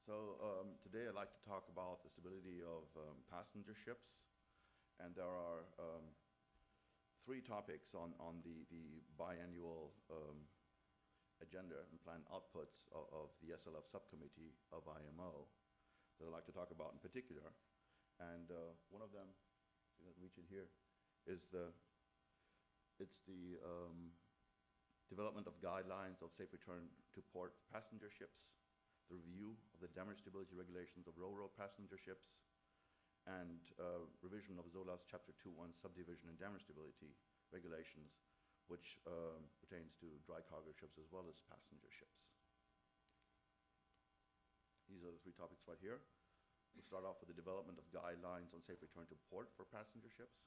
Today I'd like to talk about the stability of passenger ships, and there are three topics on the biannual agenda and planned outputs of the SLF subcommittee of IMO that I'd like to talk about in particular. And one of them, you can reach it here, is the development of guidelines of safe return to port passenger ships, the review of the damage stability regulations of ro-ro passenger ships, and revision of ZOLA's Chapter 2.1 subdivision and damage stability regulations, which pertains to dry cargo ships as well as passenger ships. These are the three topics right here. We'll start off with the development of guidelines on safe return to port for passenger ships.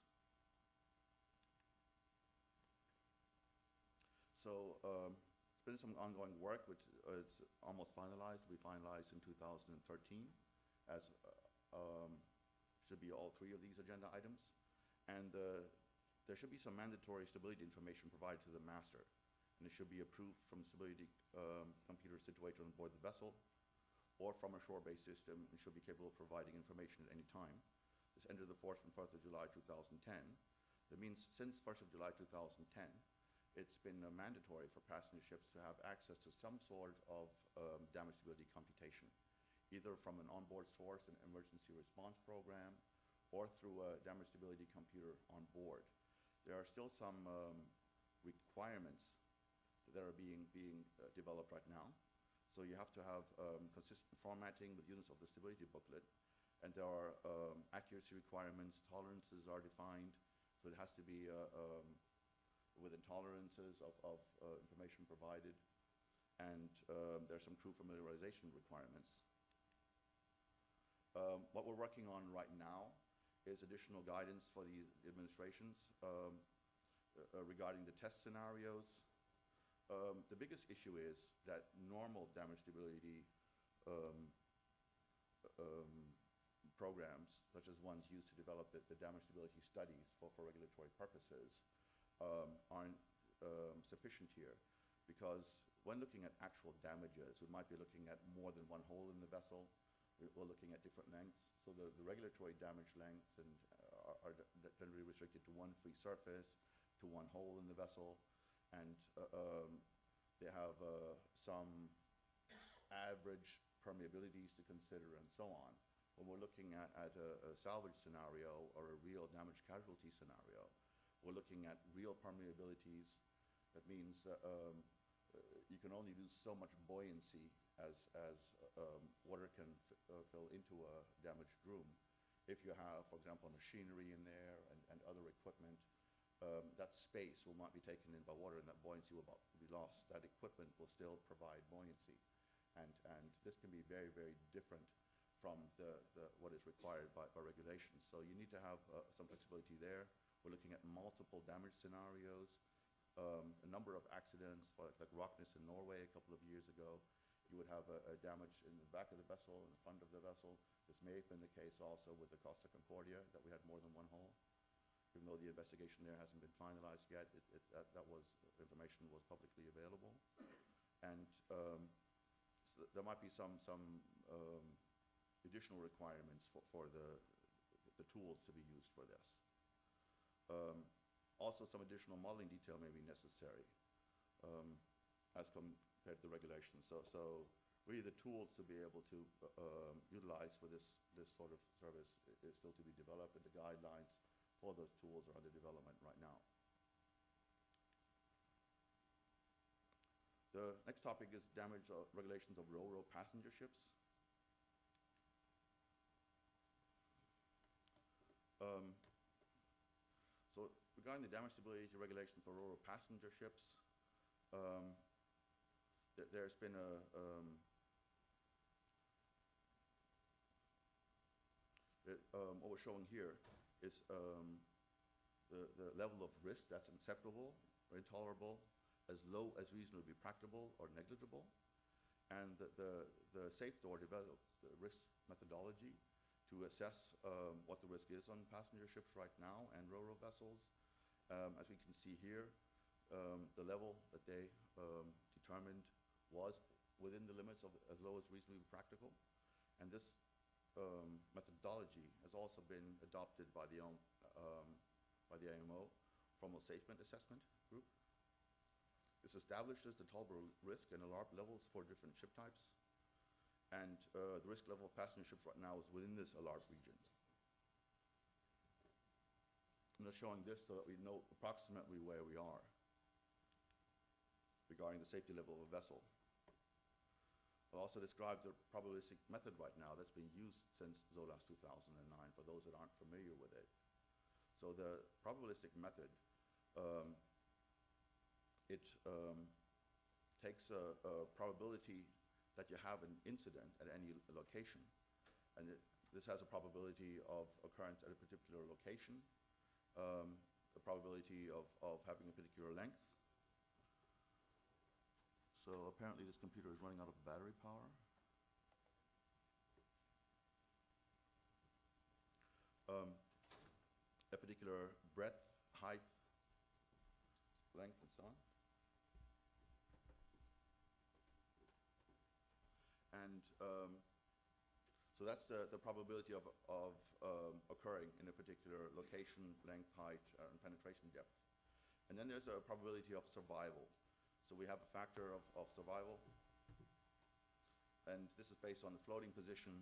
It's been some ongoing work, which is almost finalized. We finalized in 2013, as should be all three of these agenda items. And there should be some mandatory stability information provided to the master, and it should be approved from stability computer situated on board the vessel or from a shore-based system, and should be capable of providing information at any time. This entered the force from 1st of July 2010. That means since 1st of July 2010, it's been mandatory for passenger ships to have access to some sort of damage stability computation, either from an onboard source, an emergency response program, or through a damage stability computer on board. There are still some requirements that are being developed right now. So you have to have consistent formatting with units of the stability booklet, and there are accuracy requirements, tolerances are defined, so it has to be within tolerances of information provided, and there's some crew familiarization requirements. What we're working on right now is additional guidance for the administrations regarding the test scenarios. The biggest issue is that normal damage stability programs, such as ones used to develop the damage stability studies for regulatory purposes, aren't sufficient here, because when looking at actual damages, we might be looking at more than one hole in the vessel. We're looking at different lengths. So the regulatory damage lengths are generally restricted to one free surface, to one hole in the vessel, and they have some average permeabilities to consider and so on. When we're looking at a salvage scenario or a real damage casualty scenario, we're looking at real permeabilities. That means you can only do so much buoyancy as water can fill into a damaged room. If you have, for example, machinery in there and other equipment, that space will not be taken in by water, and that buoyancy will be lost. That equipment will still provide buoyancy, and this can be very, very different from what is required by regulations. So you need to have some flexibility there. We're looking at multiple damage scenarios, a number of accidents, like Rockness in Norway a couple of years ago. You would have a damage in the back of the vessel, in the front of the vessel. This may have been the case also with the Costa Concordia, that we had more than one hole. Even though the investigation there hasn't been finalized yet, information was publicly available. And so there might be some additional requirements for the tools to be used for this. Also, some additional modeling detail may be necessary as compared to the regulations. So really the tools to be able to utilize for this sort of service is still to be developed, and the guidelines for those tools are under development right now. The next topic is damage regulations of ro-ro passenger ships. So regarding the damage stability regulations for ro-ro passenger ships, there's been what we're showing here is the level of risk that's acceptable or intolerable, as low as reasonably practicable or negligible. And the Safe Door developed the risk methodology to assess what the risk is on passenger ships right now and ro-ro vessels. As we can see here, the level that they determined was within the limits of as low as reasonably practical. And this methodology has also been adopted by the IMO Formal Safety Assessment Group. This establishes the tolerable risk and alarm levels for different ship types. And the risk level of passenger ships right now is within this alarm region. I'm just showing this so that we know approximately where we are regarding the safety level of a vessel. I'll also describe the probabilistic method right now that's been used since ZOLAS 2009 for those that aren't familiar with it. So the probabilistic method, it takes a probability that you have an incident at any location. And this has a probability of occurrence at a particular location, a probability of having a particular length. So apparently this computer is running out of battery power. A particular breadth, height, length, and so on. And so that's the probability of occurring in a particular location, length, height, and penetration depth. And then there's a probability of survival. So we have a factor of survival. And this is based on the floating position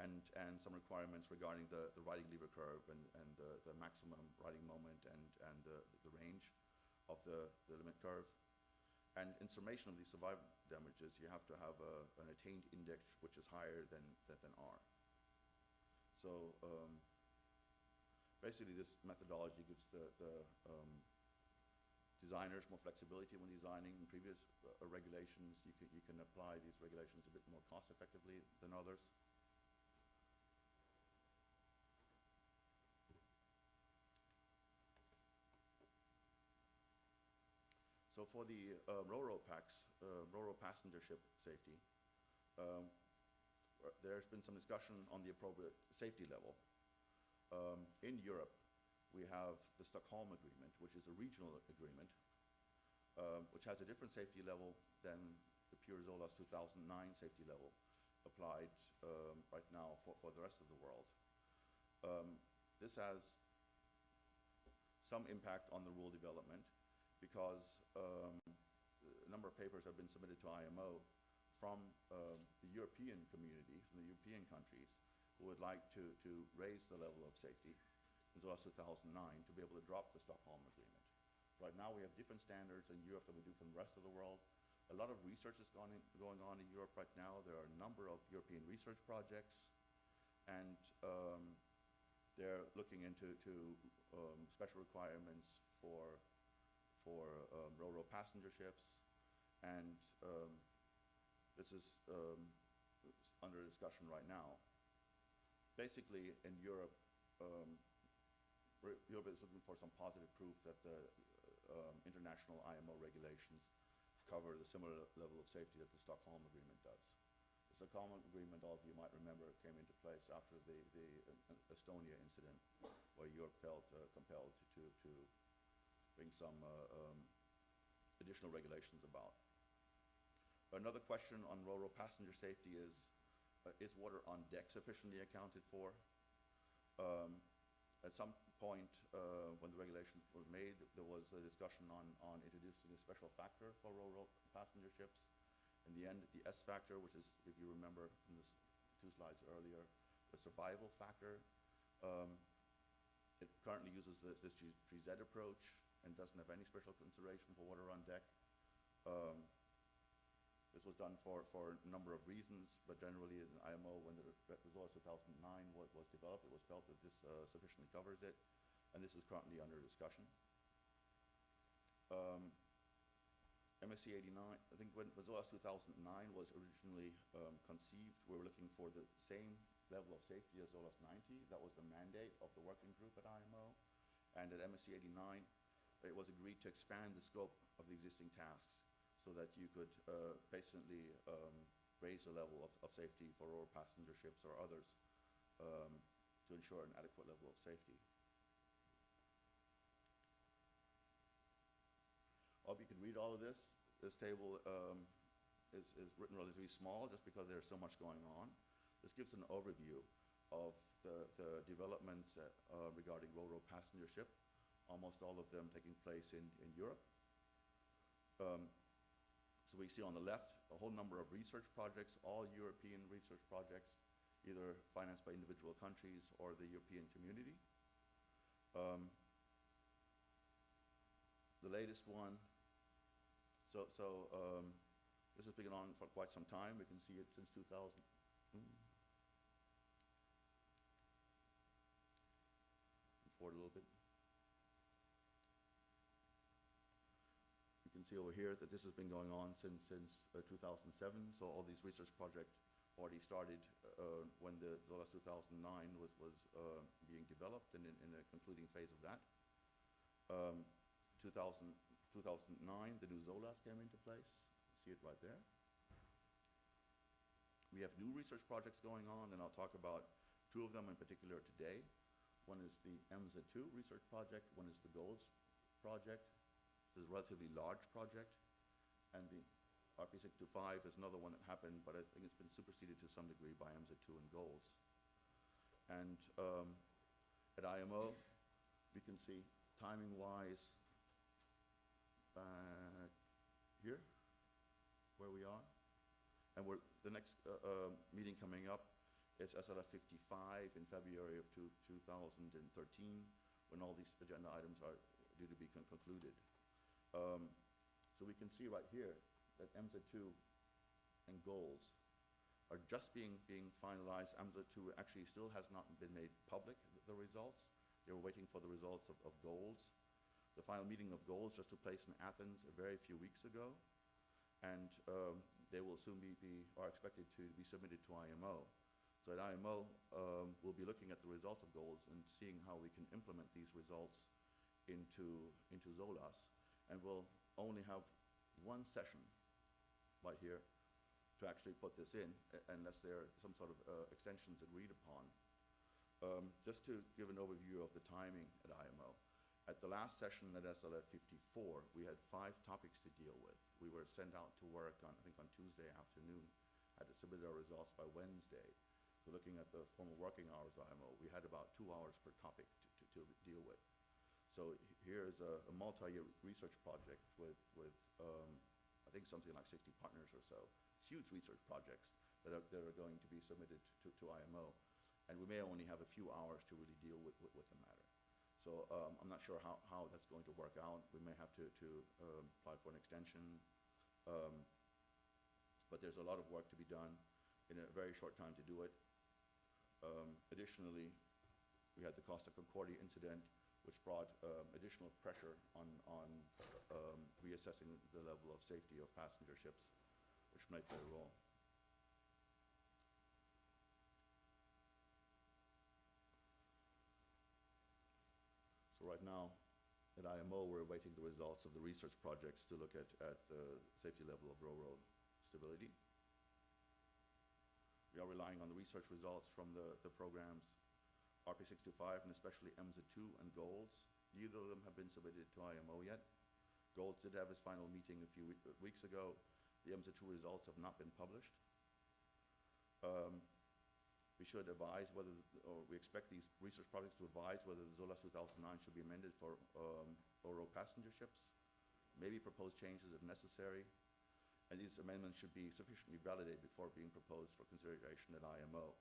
and some requirements regarding the riding lever curve and the maximum riding moment and the range of the limit curve. And in summation of these survival damages, you have to have an attained index which is higher than R. So basically this methodology gives the designers more flexibility when designing. In previous regulations, you can apply these regulations a bit more cost effectively than others. So for the Ro-Ro packs, Ro-Ro passenger ship safety, there's been some discussion on the appropriate safety level. In Europe, we have the Stockholm Agreement, which is a regional agreement, which has a different safety level than the pure ZOLAS 2009 safety level applied right now for the rest of the world. This has some impact on the rule development because a number of papers have been submitted to IMO from the European community, from the European countries, who would like to raise the level of safety in ZOLAS 2009 to be able to drop the Stockholm Agreement. Right now we have different standards in Europe than we do from the rest of the world. A lot of research is going on in Europe right now. There are a number of European research projects, and they're looking into special requirements for Ro-Ro passenger ships, and this is under discussion right now. Basically, in Europe, Europe is looking for some positive proof that the international IMO regulations cover the similar level of safety that the Stockholm Agreement does. The Stockholm Agreement, all of you might remember, came into place after the Estonia incident, where Europe felt compelled to bring some additional regulations about. Another question on Ro-Ro passenger safety is water on deck sufficiently accounted for? At some point, when the regulations were made, there was a discussion on introducing a special factor for Ro-Ro passenger ships. In the end, the S factor, which is, if you remember from the 2 slides earlier, the survival factor, it currently uses this GZ approach and doesn't have any special consideration for water on deck. This was done for a number of reasons, but generally in IMO, when the ZOLAS 2009 was developed, it was felt that this sufficiently covers it, and this is currently under discussion. MSC 89, I think when ZOLAS 2009 was originally conceived, we were looking for the same level of safety as ZOLAS 90. That was the mandate of the working group at IMO. And at MSC 89, it was agreed to expand the scope of the existing tasks so that you could basically raise the level of safety for Ro-Ro passenger ships or others to ensure an adequate level of safety. I hope you can read all of this. This table is written relatively small just because there's so much going on. This gives an overview of the developments regarding ro-ro passenger ship, almost all of them taking place in Europe. So we see on the left a whole number of research projects, all European research projects, either financed by individual countries or the European community. The latest one, this has been on for quite some time. We can see it since 2000. Forward a little bit. You can see over here that this has been going on since 2007. So all these research projects already started when the ZOLAS 2009 was being developed and in the concluding phase of that. 2009, the new ZOLAS came into place. See it right there. We have new research projects going on, and I'll talk about two of them in particular today. One is the EMSA-2 research project, one is the GOLDS project. This is a relatively large project, and the RP625 is another one that happened, but I think it's been superseded to some degree by EMSA-2 and GOLDS. And at IMO, we can see timing-wise back here, where we are. And the next meeting coming up is SLF 55 in February of 2013, when all these agenda items are due to be concluded. So we can see right here that EMSA-2 and GOLDS are just being finalized. EMSA-2 actually still has not been made public, the results. They were waiting for the results of GOLDS. The final meeting of GOLDS just took place in Athens a very few weeks ago, and they will soon are expected to be submitted to IMO. So at IMO, we'll be looking at the results of GOLDS and seeing how we can implement these results into ZOLAS. And we'll only have one session right here to actually put this in, unless there are some sort of extensions agreed upon. Just to give an overview of the timing at IMO. At the last session at SLF 54, we had 5 topics to deal with. We were sent out to work on, I think on Tuesday afternoon, had to submit our results by Wednesday. So looking at the formal working hours of IMO, we had about 2 hours per topic to deal with. So here is a multi-year research project with I think something like 60 partners or so. Huge research projects that are going to be submitted to IMO. And we may only have a few hours to really deal with the matter. So I'm not sure how that's going to work out. We may have to apply for an extension. But there's a lot of work to be done in a very short time to do it. Additionally, we had the Costa Concordia incident, which brought additional pressure on reassessing the level of safety of passenger ships, which might play a role. So right now, at IMO, we're awaiting the results of the research projects to look at the safety level of ro-ro stability. We are relying on the research results from the programs RP625 and especially EMSA-2 and GOLDS. Neither of them have been submitted to IMO yet. GOLDS did have its final meeting a few weeks ago. The EMSA-2 results have not been published. We should advise whether, or we expect these research projects to advise whether the ZOLAS 2009 should be amended for ro-ro passenger ships, maybe propose changes if necessary, and these amendments should be sufficiently validated before being proposed for consideration at IMO.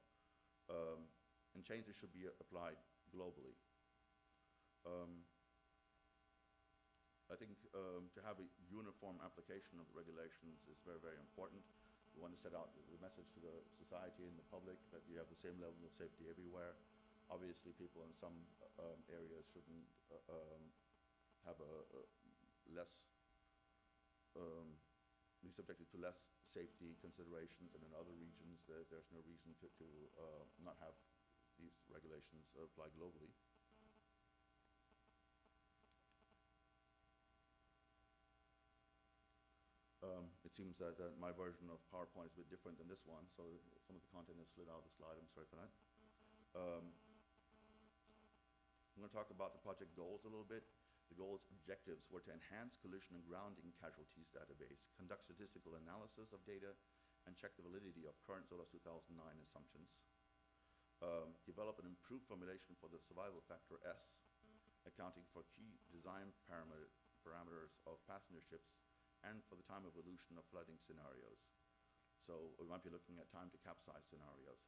And changes should be applied globally. I think to have a uniform application of the regulations is very, very important. We want to set out the message to the society and the public that you have the same level of safety everywhere. Obviously, people in some areas shouldn't have be subjected to less safety considerations, and in other regions there's no reason to not have these regulations apply globally. It seems that my version of PowerPoint is a bit different than this one, so some of the content is slid out of the slide. I'm sorry for that. I'm going to talk about the project goals a little bit. The goals objectives were to enhance collision and grounding casualties database, conduct statistical analysis of data, and check the validity of current ZOLAS 2009 assumptions, develop an improved formulation for the survival factor S, accounting for key design parameters of passenger ships and for the time of evolution of flooding scenarios. So we might be looking at time to capsize scenarios.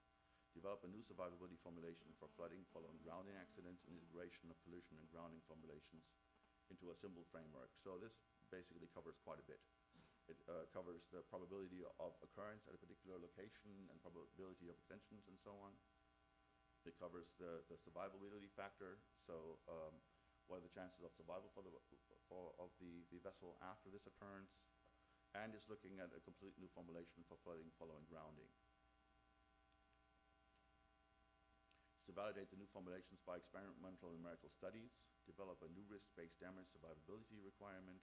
Develop a new survivability formulation for flooding following grounding accidents and integration of collision and grounding formulations into a simple framework. So this basically covers quite a bit. It covers the probability of occurrence at a particular location and probability of extensions and so on. It covers the survivability factor. So what are the chances of survival of the vessel after this occurrence? And is looking at a complete new formulation for flooding following grounding. To validate the new formulations by experimental and numerical studies, develop a new risk-based damage survivability requirement,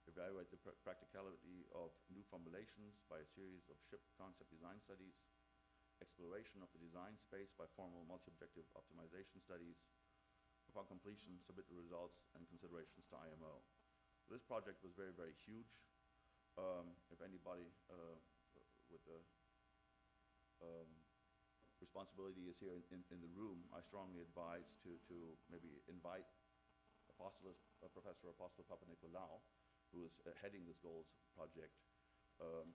evaluate the practicality of new formulations by a series of ship concept design studies, exploration of the design space by formal multi-objective optimization studies. Upon completion, submit the results and considerations to IMO. This project was very, very huge. If anybody with the responsibility is here in the room, I strongly advise to maybe invite Professor Apostol Papanikolaou, who is heading this goals project,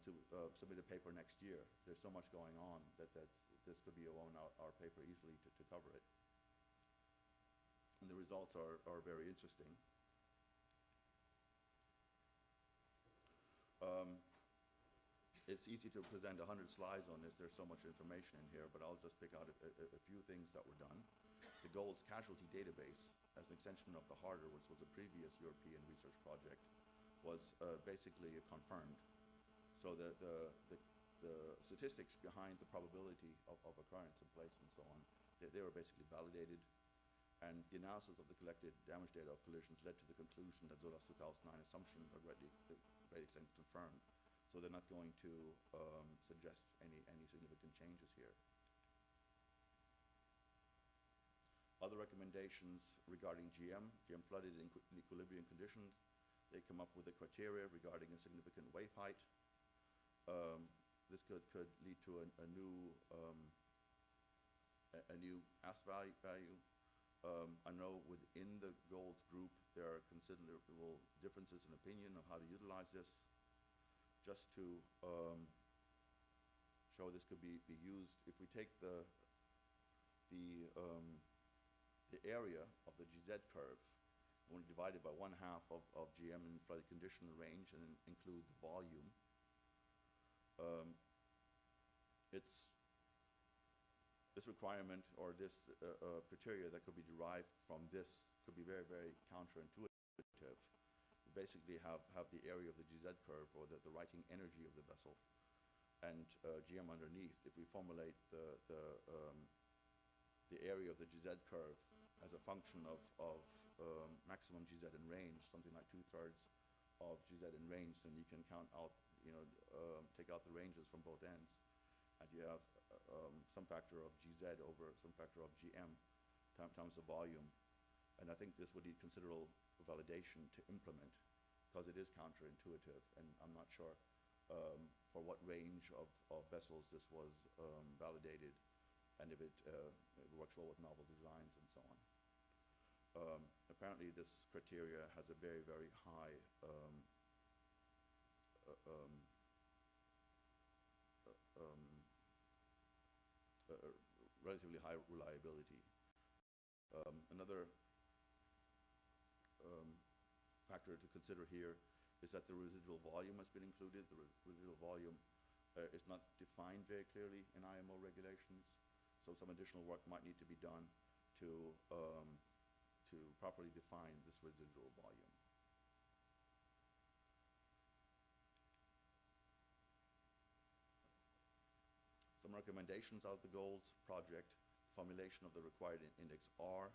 to submit a paper next year. There's so much going on that this could be a 1-hour paper easily to cover it. And the results are very interesting. It's easy to present 100 slides on this. There's so much information in here, but I'll just pick out a few things that were done. The GOLDS casualty database, as an extension of the HARDER, which was a previous European research project, was basically confirmed. So the statistics behind the probability of occurrence in place and so on, they were basically validated. And the analysis of the collected damage data of collisions led to the conclusion that ZOLAS 2009 assumptions are to a great extent confirmed. So they're not going to suggest any significant changes here. Other recommendations regarding GM flooded in equilibrium conditions. They come up with a criteria regarding a significant wave height. This could lead to a new AS value. I know within the GOLDS group there are considerable differences in opinion of how to utilize this. Just to show this could be used, if we take the area of the GZ curve and we divide it by 1/2 of GM in flooded condition range and include the volume, this requirement or this criteria that could be derived from this could be very, very counterintuitive. Basically have the area of the GZ curve or the writing energy of the vessel and GM underneath. If we formulate the area of the GZ curve as a function of maximum GZ in range, something like 2/3 of GZ in range, then you can count out, take out the ranges from both ends, and you have some factor of GZ over some factor of GM times the volume. And I think this would need considerable validation to implement, because it is counterintuitive, and I'm not sure for what range of vessels this was validated, and if it works well with novel designs and so on. Apparently this criteria has a very, very high relatively high reliability. Another factor to consider here is that the residual volume has been included. The residual volume is not defined very clearly in IMO regulations, so some additional work might need to be done to properly define this residual volume. Some recommendations out of the GOLDS project: formulation of the required index R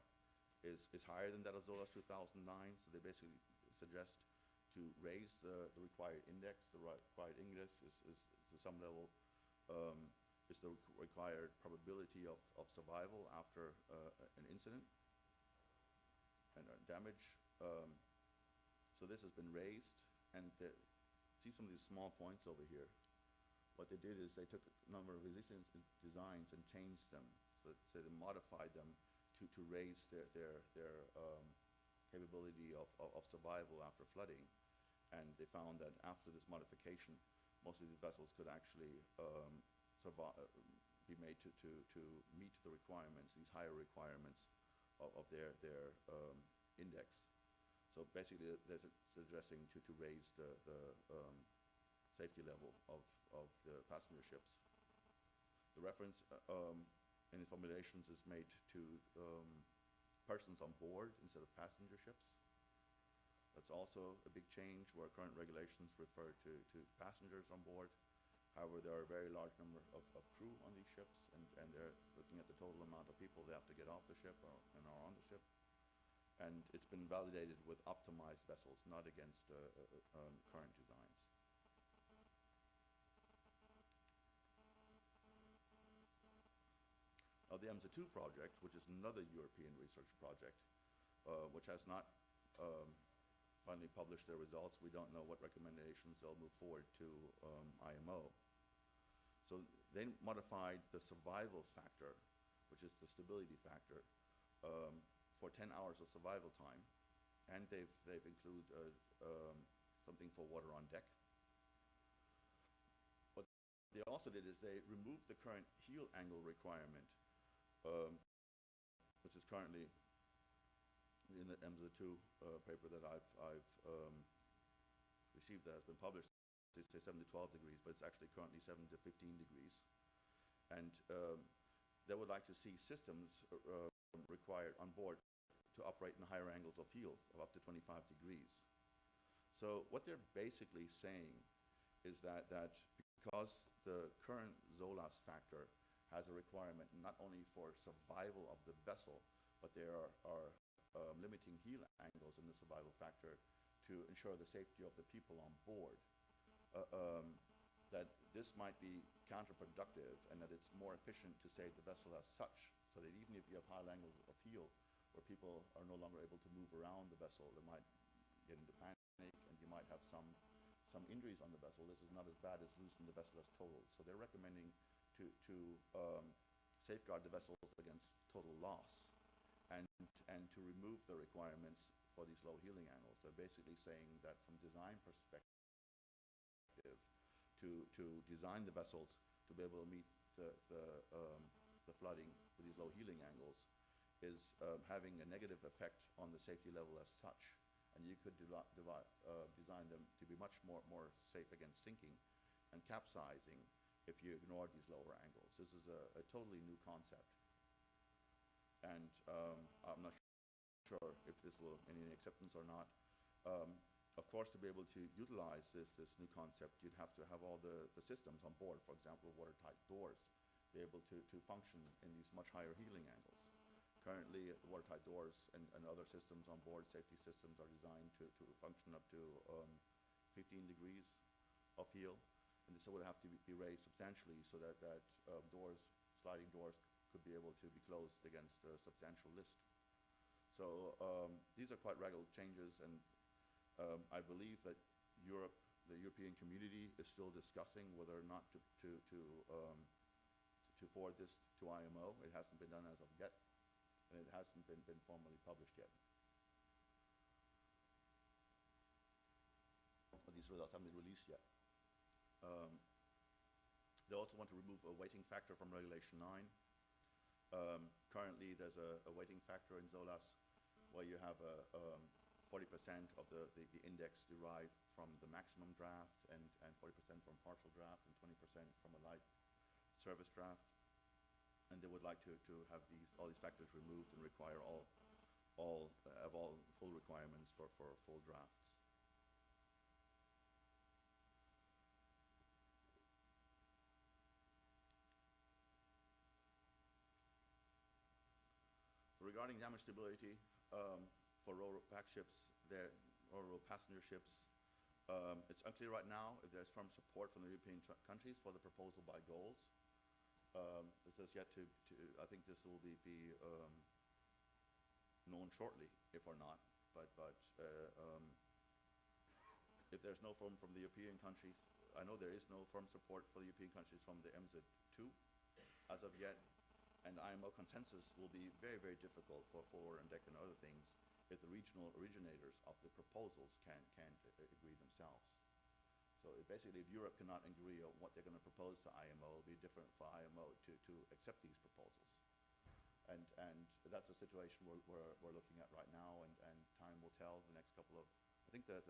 is higher than that of ZOLAS 2009, so they basically suggest to raise the required index. The required index is to some level is the required probability of survival after an incident and damage. So this has been raised, and see some of these small points over here. what they did is they took a number of existing designs and changed them. So they modified them to raise their capability of survival after flooding. And they found that after this modification, most of these vessels could actually be made to meet the requirements, these higher requirements of their index. So basically, they're addressing to raise the safety level of the passenger ships. The reference in the formulations is made to persons on board instead of passenger ships. That's also a big change, where current regulations refer to passengers on board. However, there are a very large number of crew on these ships, and they're looking at the total amount of people they have to get off the ship and are on the ship. And it's been validated with optimized vessels, not against current designs. Now, the EMSA-2 project, which is another European research project, which has not finally published their results. We don't know what recommendations they'll move forward to IMO. So they modified the survival factor, which is the stability factor, for 10 hours of survival time, and they've included something for water on deck. What they also did is they removed the current heel angle requirement, which is currently in the EMSA-2 paper that I've received that has been published. They say 7 to 12 degrees, but it's actually currently 7 to 15 degrees. And they would like to see systems required on board to operate in higher angles of heel of up to 25 degrees. So what they're basically saying is that because the current ZOLAS factor has a requirement not only for survival of the vessel, but there are limiting heel angles in the survival factor to ensure the safety of the people on board, that this might be counterproductive, and that it's more efficient to save the vessel as such, so that even if you have high angles of heel where people are no longer able to move around the vessel, they might get into panic and you might have some injuries on the vessel. This is not as bad as losing the vessel as total. So they're recommending to safeguard the vessels against total loss, and to remove the requirements for these low heeling angles. They're basically saying that from design perspective, to design the vessels to be able to meet the flooding with these low heeling angles is having a negative effect on the safety level as such. And you could design them to be much more safe against sinking and capsizing if you ignore these lower angles. This is a totally new concept. And I'm not sure if this will gain any acceptance or not. Of course, to be able to utilize this new concept, you'd have to have all the systems on board, for example, watertight doors, be able to function in these much higher heeling angles. Currently, watertight doors and other systems on board, safety systems, are designed to function up to 15 degrees of heel, and this would have to be raised substantially so that sliding doors could be able to be closed against a substantial list. So these are quite radical changes, and I believe that the European community is still discussing whether or not to forward this to IMO. It hasn't been done as of yet, and it hasn't been formally published yet. These results haven't been released yet. They also want to remove a weighting factor from Regulation 9. Currently, there's a weighting factor in ZOLAS where you have 40% of the index derived from the maximum draft, and 40% from partial draft, and 20% from a light service draft. And they would like to have all these factors removed and require all full requirements for full drafts. So regarding damage stability for ro-ro pack ships, ro-ro passenger ships, it's unclear right now if there's firm support from the European countries for the proposal by goals. This is yet to I think this will be known shortly, if or not. But if there's no firm from the European countries, I know there is no firm support for the European countries from the MZ2 as of yet, and IMO consensus will be very, very difficult for forward and deck and other things if the regional originators of the proposals can't agree themselves. So basically, if Europe cannot agree on what they're going to propose to IMO, it'll be different for IMO to accept these proposals. And that's a situation we're looking at right now, and time will tell. The next couple of, I think that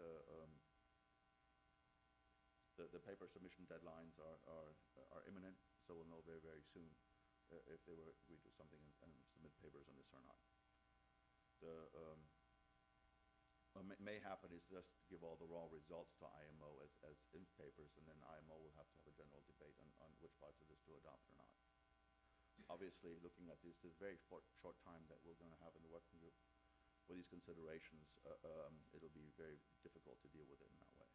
the paper submission deadlines are imminent, so we'll know very, very soon if they were agreed to something and submit papers on this or not. What may happen is just give all the raw results to IMO as INF papers, and then IMO will have to have a general debate on which parts of this to adopt or not. Obviously, looking at this very short time that we're going to have in the working group for these considerations, it'll be very difficult to deal with it in that way.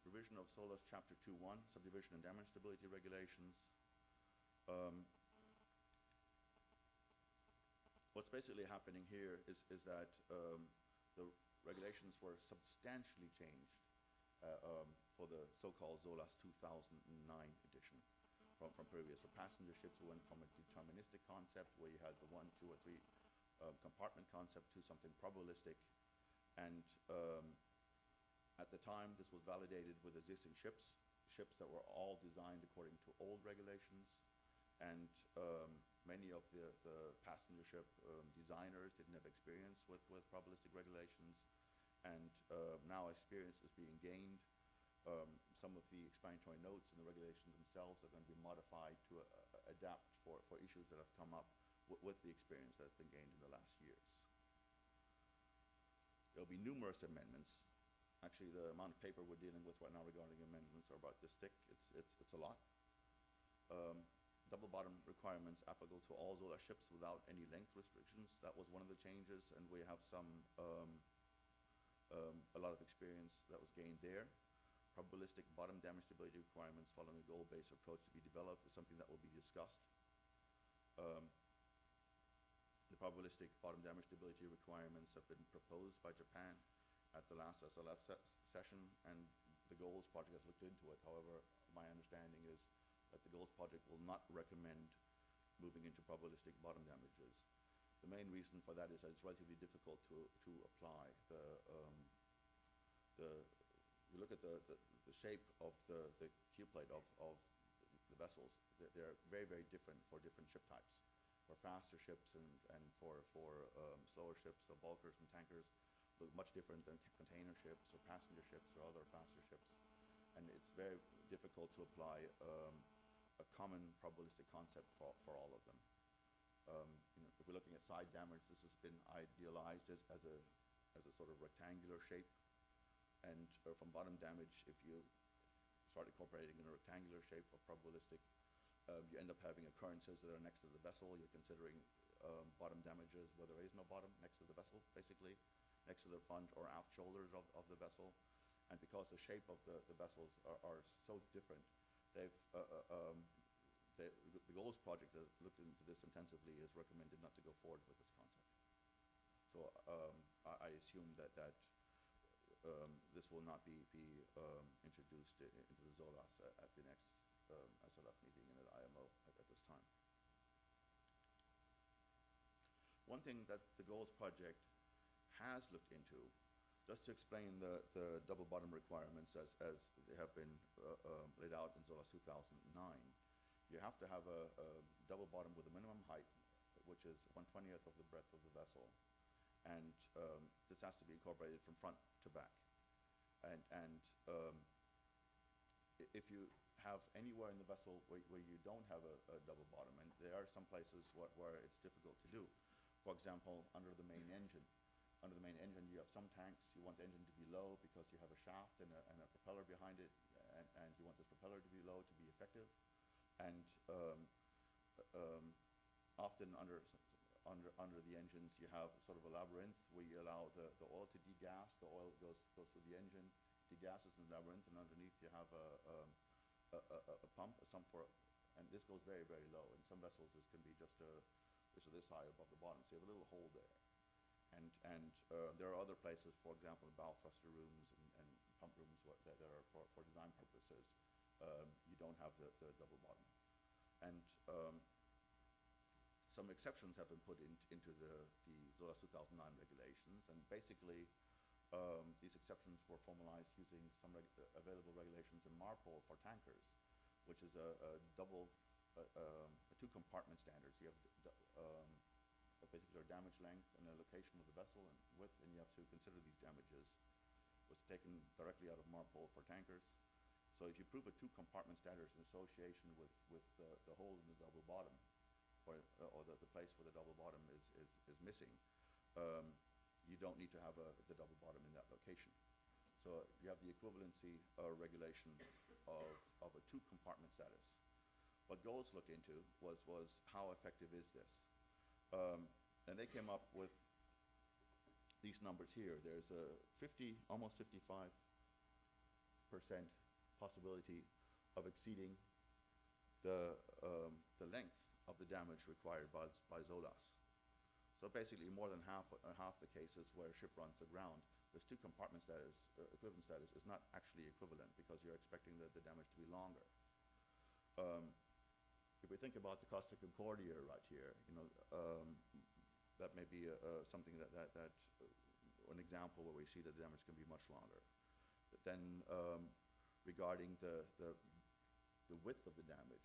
Revision of SOLAS Chapter 2.1, Subdivision and Damage Stability Regulations. What's basically happening here is that the regulations were substantially changed for the so-called SOLAS 2009 edition from previous. So passenger ships went from a deterministic concept where you had the 1, 2, or 3 compartment concept to something probabilistic. And at the time, this was validated with existing ships that were all designed according to old regulations. And many of the passenger ship designers didn't have experience with probabilistic regulations. And now experience is being gained. Some of the explanatory notes in the regulations themselves are going to be modified to adapt for issues that have come up with the experience that's been gained in the last years. There'll be numerous amendments. Actually, the amount of paper we're dealing with right now regarding amendments are about this thick. It's a lot. Double bottom requirements applicable to all SOLAS ships without any length restrictions. That was one of the changes, and we have a lot of experience that was gained there. Probabilistic bottom damage stability requirements following a goal-based approach to be developed is something that will be discussed. The probabilistic bottom damage stability requirements have been proposed by Japan at the last SLF session, and the Goals project has looked into it. However, my understanding is that the Goals project will not recommend moving into probabilistic bottom damages. The main reason for that is that it's relatively difficult to apply. You look at the shape of the keel plate of the vessels. They're very, very different for different ship types. For faster ships and for slower ships, so bulkers and tankers look much different than container ships or passenger ships or other faster ships. And it's very difficult to apply a common probabilistic concept for all of them. If we're looking at side damage, this has been idealized as a sort of rectangular shape. And from bottom damage, if you start incorporating in a rectangular shape of probabilistic, you end up having occurrences that are next to the vessel. You're considering bottom damages where there is no bottom next to the vessel, basically, next to the front or aft shoulders of the vessel. And because the shape of the vessels are so different, the Goals project that looked into this intensively has recommended not to go forward with this concept. So I assume that this will not be introduced into the SOLAS at the next SLF meeting and at IMO at this time. One thing that the Goals project has looked into, just to explain the double bottom requirements as they have been laid out in SOLAS 2009, you have to have a double bottom with a minimum height, which is 1/20th of the breadth of the vessel. And this has to be incorporated from front to back. And if you have anywhere in the vessel where you don't have a double bottom, and there are some places where it's difficult to do. For example, under the main engine. Under the main engine, you have some tanks. You want the engine to be low because you have a shaft and a propeller behind it, and you want this propeller to be low to be effective. And often under the engines, you have sort of a labyrinth where you allow the oil to degas. The oil goes through the engine, degases in the labyrinth, and underneath you have a pump, a sump for, and this goes very, very low. In some vessels, this can be just this high above the bottom, so you have a little hole there. And there are other places, for example, bow thruster rooms and pump rooms that are for design purposes. You don't have the double bottom. And some exceptions have been put into the ZOLAS 2009 regulations, and basically these exceptions were formalized using some available regulations in MARPOL for tankers, which is a two-compartment standard. So you have a particular damage length and a location of the vessel and width, and you have to consider these damages. It was taken directly out of MARPOL for tankers. So if you prove a two-compartment standard in association with the hole in the double bottom, or the place where the double bottom is missing, you don't need to have the double bottom in that location. So you have the equivalency regulation of a two-compartment status. What GOLS looked into was how effective is this? And they came up with these numbers here. There's a almost 55% possibility of exceeding the length of the damage required by ZOLAS. So basically, more than half the cases where a ship runs aground, this two-compartment status, equivalent status, is not actually equivalent because you're expecting the damage to be longer. If we think about the Costa Concordia right here, that may be something that an example where we see that the damage can be much longer. But then, regarding the width of the damage,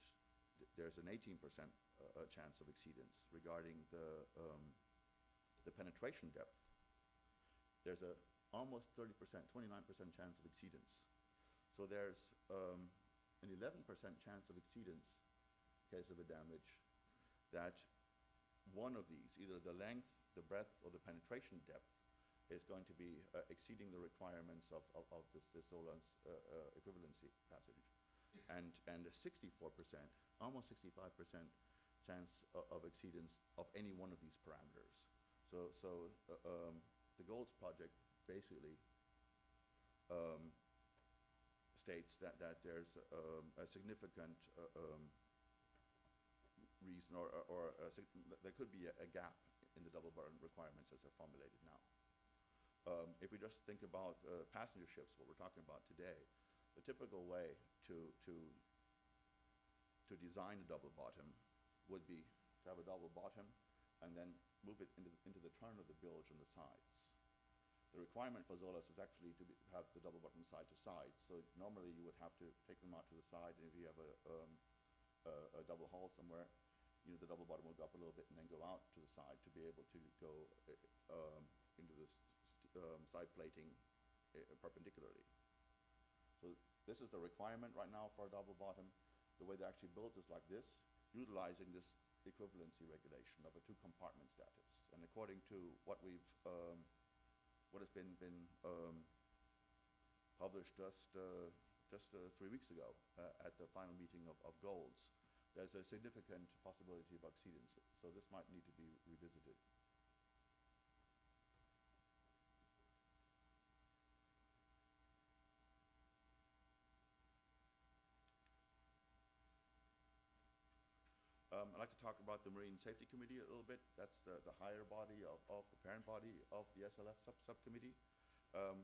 there's an 18% chance of exceedance. Regarding the penetration depth, there's a almost 30%, 29% chance of exceedance. So there's an 11% chance of exceedance in case of a damage that one of these, either the length, the breadth, or the penetration depth, is going to be exceeding the requirements of this ZOLAS equivalency passage. And a 64%, almost 65% chance of exceedance of any one of these parameters. So the GOLS project basically states that there's a significant reason, or there could be a gap in the double bottom requirements as they're formulated now. If we just think about passenger ships, what we're talking about today, the typical way to design a double bottom would be to have a double bottom and then move it into the turn of the bilge on the sides. The requirement for ZOLAS is actually to have the double bottom side to side. So normally you would have to take them out to the side, and if you have a double hull somewhere, the double bottom will go up a little bit and then go out to the side to be able to go into this side plating perpendicularly. So this is the requirement right now for a double bottom. The way they actually built is like this, utilizing this equivalency regulation of a two-compartment status. And according to what has been published just 3 weeks ago at the final meeting of GOLS, there's a significant possibility of exceedance. So this might need to be revisited. I'd like to talk about the Marine Safety Committee a little bit. That's the higher body of the parent body of the SLF subcommittee.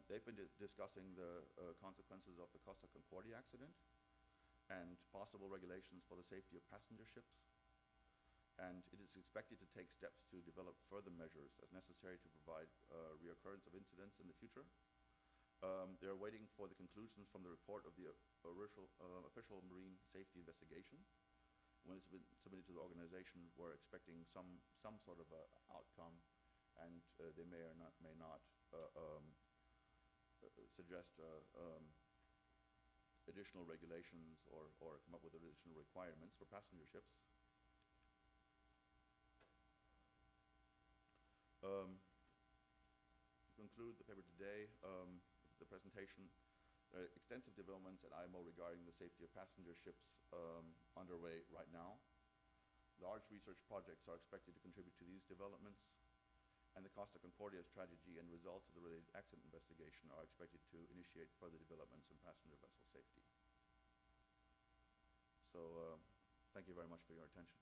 They've been discussing the consequences of the Costa Concordia accident and possible regulations for the safety of passenger ships. And it is expected to take steps to develop further measures as necessary to provide reoccurrence of incidents in the future. They're waiting for the conclusions from the report of the official marine safety investigation. When it's been submitted to the organization, we're expecting some sort of outcome, and they may or may not suggest additional regulations or come up with additional requirements for passenger ships. To conclude the paper today, the presentation, there are extensive developments at IMO regarding the safety of passenger ships underway right now. Large research projects are expected to contribute to these developments, and the Costa Concordia strategy and results of the related accident investigation are expected to initiate further developments in passenger vessel safety. So thank you very much for your attention.